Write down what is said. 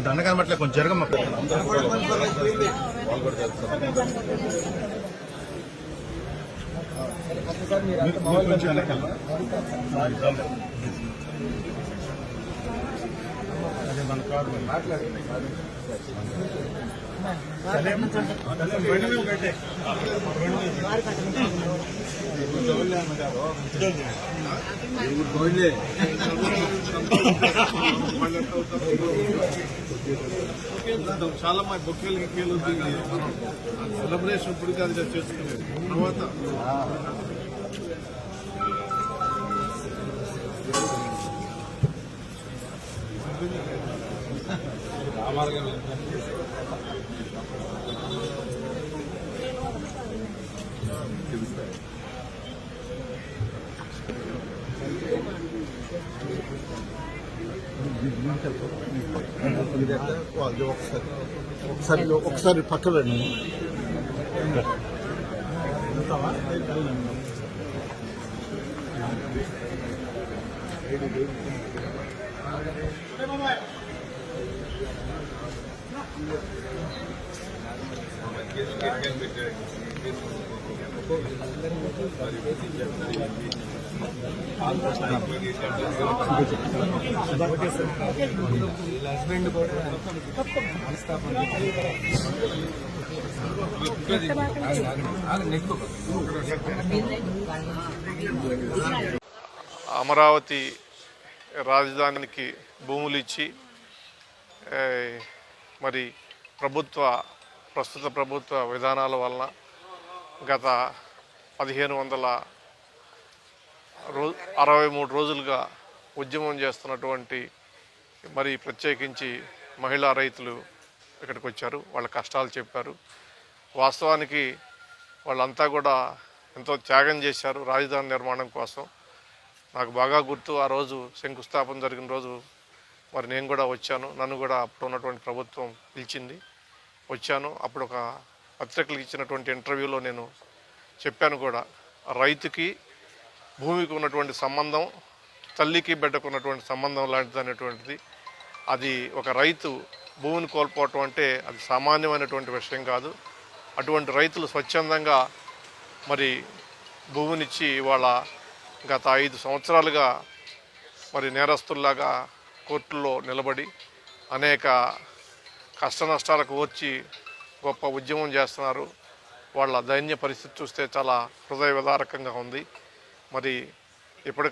దండ కనబట్లే కొంచెం జరగమ్మ. అదే మన కాదు చాలా మా బొక్కేలు గిక్కేలు సెలబ్రేషన్ ఇప్పుడు కాదు చేసుకునేది తర్వాత ఒకసారి పక్కన అమరావతి రాజధానికి భూములు ఇచ్చి మరి ప్రస్తుత ప్రభుత్వ విధానాల వలన గత 1563 రోజులుగా ఉద్యమం చేస్తున్నటువంటి మరి ప్రత్యేకించి మహిళా రైతులు ఇక్కడికి వచ్చారు. వాళ్ళ కష్టాలు చెప్పారు. వాస్తవానికి వాళ్ళంతా కూడా ఎంతో త్యాగం చేశారు రాజధాని నిర్మాణం కోసం. నాకు బాగా గుర్తు, ఆ రోజు శంకుస్థాపన జరిగిన రోజు మరి నేను కూడా వచ్చాను. నన్ను కూడా అప్పుడు ఉన్నటువంటి ప్రభుత్వం పిలిచింది, వచ్చాను. అప్పుడు ఒక పత్రికలకు ఇచ్చినటువంటి ఇంటర్వ్యూలో నేను చెప్పాను కూడా, రైతుకి భూమికి ఉన్నటువంటి సంబంధం తల్లికి బిడ్డకు ఉన్నటువంటి సంబంధం లాంటిది అనేటువంటిది. అది ఒక రైతు భూమిని కోల్పోవటం అంటే అది సామాన్యమైనటువంటి విషయం కాదు. అటువంటి రైతులు స్వచ్ఛందంగా మరి భూమినిచ్చి ఇవాళ గత 5 సంవత్సరాలుగా మరి నేరస్తుల్లాగా కోర్టుల్లో నిలబడి అనేక కష్ట నష్టాలకు వచ్చి గొప్ప ఉద్యమం చేస్తున్నారు. వాళ్ళ దైన్య పరిస్థితి చూస్తే చాలా హృదయ విదారకంగా ఉంది. మరి ఇప్పటికైనా